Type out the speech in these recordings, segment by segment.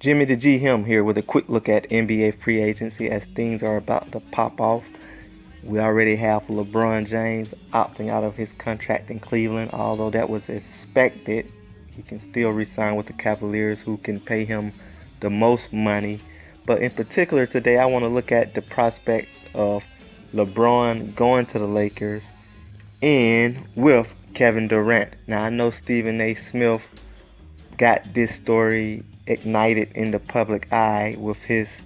Jimmy the G Him here with a quick look at NBA free agency as things are about to pop off. We already have LeBron James opting out of his contract in Cleveland, although that was expected. He can still re-sign with the Cavaliers, who can pay him the most money. But in particular today, I want to look at the prospect of LeBron going to the Lakers and with Kevin Durant. Now, I know Stephen A. Smith got this story ignited in the public eye with his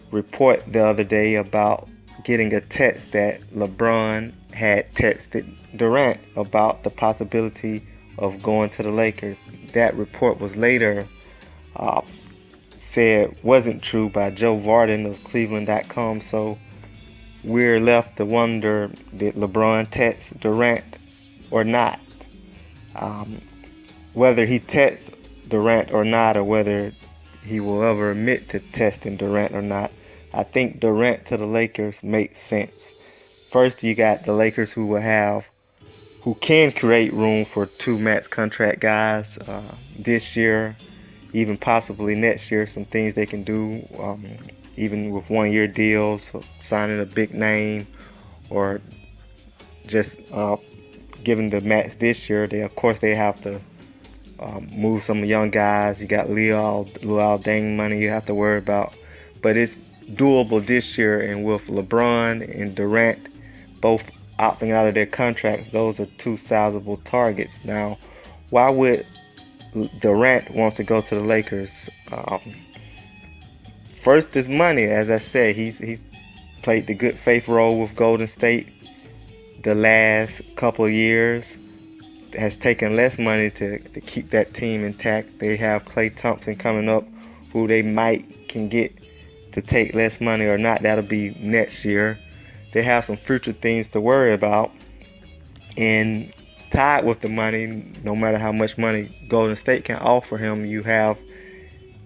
report the other day about getting a text that LeBron had texted Durant about the possibility of going to the Lakers. That report was later said wasn't true by Joe Vardon of Cleveland.com. So we're left to wonder, did LeBron text Durant or not? Whether he texted Durant or not, or whether he will ever admit to testing Durant or not, I think Durant to the Lakers makes sense. First, you got the Lakers who can create room for two max contract guys this year, even possibly next year. Some things they can do, even with 1-year deals, signing a big name, or just giving the max this year. They have to move some young guys. You got Luol Deng money you have to worry about, but it's doable this year. And with LeBron and Durant both opting out of their contracts, those are two sizable targets. Now, why would Durant want to go to the Lakers? First is money. As I said, he's played the good faith role with Golden State the last couple of years. Has taken less money to keep that team intact. They have Klay Thompson coming up, who they can get to take less money or not. That'll be next year. They have some future things to worry about. And tied with the money, no matter how much money Golden State can offer him, you have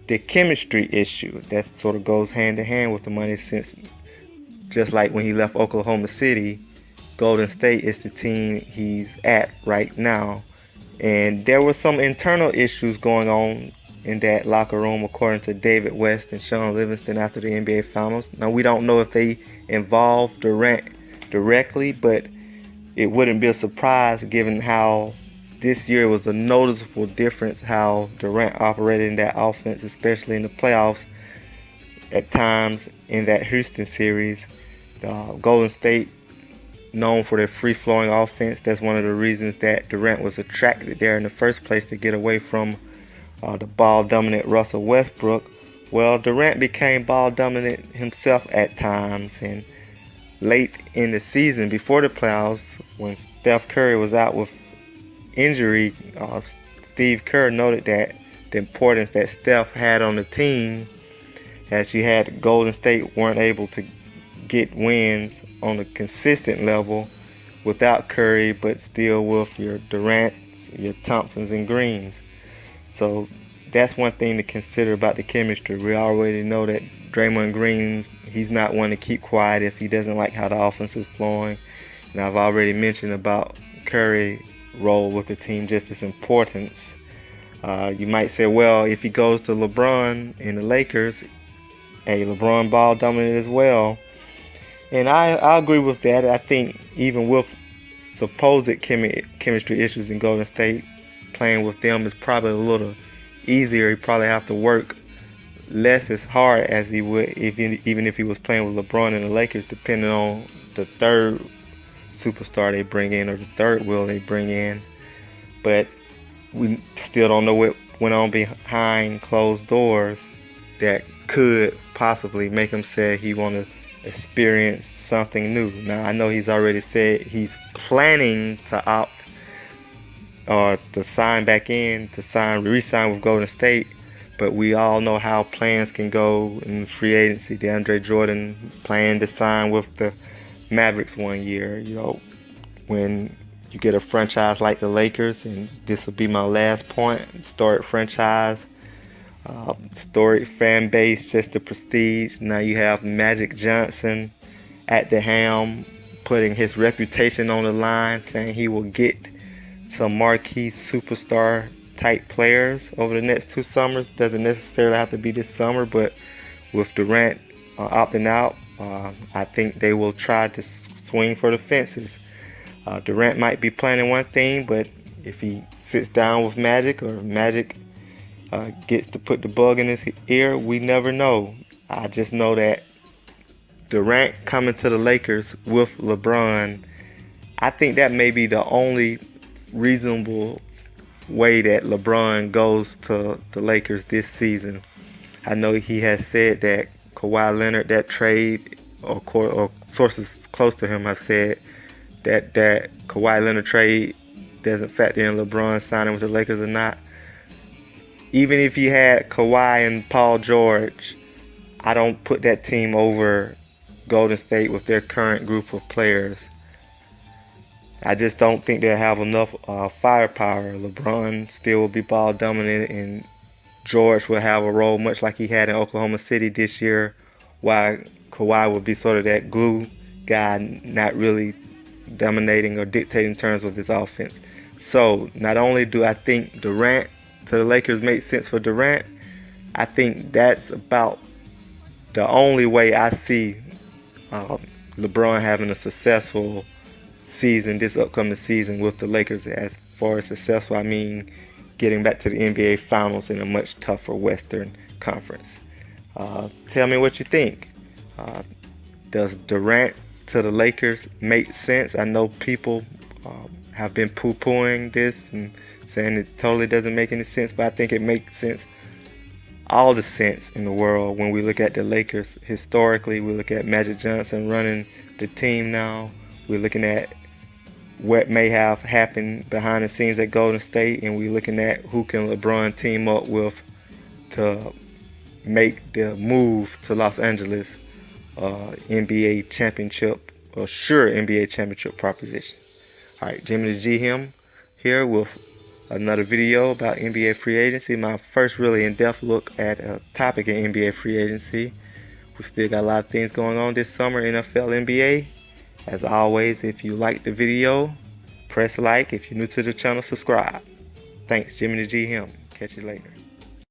the chemistry issue that sort of goes hand in hand with the money, since just like when he left Oklahoma City, Golden State is the team he's at right now. And there were some internal issues going on in that locker room, according to David West and Sean Livingston after the NBA Finals. Now, we don't know if they involved Durant directly, but it wouldn't be a surprise given how this year was a noticeable difference how Durant operated in that offense, especially in the playoffs at times in that Houston series. Golden State, known for their free-flowing offense. That's one of the reasons that Durant was attracted there in the first place, to get away from the ball-dominant Russell Westbrook. Well, Durant became ball-dominant himself at times, and late in the season, before the playoffs, when Steph Curry was out with injury, Steve Kerr noted that the importance that Steph had on the team, as you had Golden State weren't able to get wins on a consistent level without Curry, but still with your Durants, your Thompsons, and Greens. So that's one thing to consider about the chemistry. We already know that Draymond Green, he's not one to keep quiet if he doesn't like how the offense is flowing. And I've already mentioned about Curry's role with the team, just his importance. You might say, well, if he goes to LeBron and the Lakers, LeBron ball dominant as well. And I agree with that. I think even with supposed chemistry issues in Golden State, playing with them is probably a little easier. He probably have to work less as hard as he would even if he was playing with LeBron and the Lakers, depending on the third superstar they bring in or the third wheel they bring in. But we still don't know what went on behind closed doors that could possibly make him say he want to experience something new. Now, I know he's already said he's planning to opt or to re-sign with Golden State, but we all know how plans can go in free agency. DeAndre Jordan planned to sign with the Mavericks 1 year. When you get a franchise like the Lakers, and this will be my last point, historic franchise, storied fan base, just the prestige. Now you have Magic Johnson at the helm, putting his reputation on the line, saying he will get some marquee superstar type players over the next 2 summers. Doesn't necessarily have to be this summer, but with Durant opting out, I think they will try to swing for the fences. Durant might be planning one thing, but if he sits down with Magic, or Magic gets to put the bug in his ear, we never know. I just know that Durant coming to the Lakers with LeBron, I think that may be the only reasonable way that LeBron goes to the Lakers this season. I know he has said that Kawhi Leonard, that trade, or sources close to him have said that Kawhi Leonard trade doesn't factor in LeBron signing with the Lakers or not. Even if you had Kawhi and Paul George, I don't put that team over Golden State with their current group of players. I just don't think they'll have enough firepower. LeBron still will be ball dominant, and George will have a role much like he had in Oklahoma City this year, while Kawhi will be sort of that glue guy, not really dominating or dictating terms with his offense. So not only do I think Durant to the Lakers makes sense for Durant, I think that's about the only way I see LeBron having a successful season this upcoming season with the Lakers. As far as successful, I mean getting back to the NBA Finals in a much tougher Western Conference. Tell me what you think. Does Durant to the Lakers make sense? I know people have been poo-pooing this and saying it totally doesn't make any sense, but I think it makes sense, all the sense in the world, when we look at the Lakers historically. We look at Magic Johnson running the team now. We're looking at what may have happened behind the scenes at Golden State, and we're looking at who can LeBron team up with to make the move to Los Angeles, NBA championship, or sure NBA championship proposition. All right, Jimmy the G him here with another video about NBA free agency. My first really in-depth look at a topic in NBA free agency. We still got a lot of things going on this summer, NFL, NBA. As always, if you like the video, press like. If you're new to the channel, subscribe. Thanks, Jimmy the G him. Catch you later.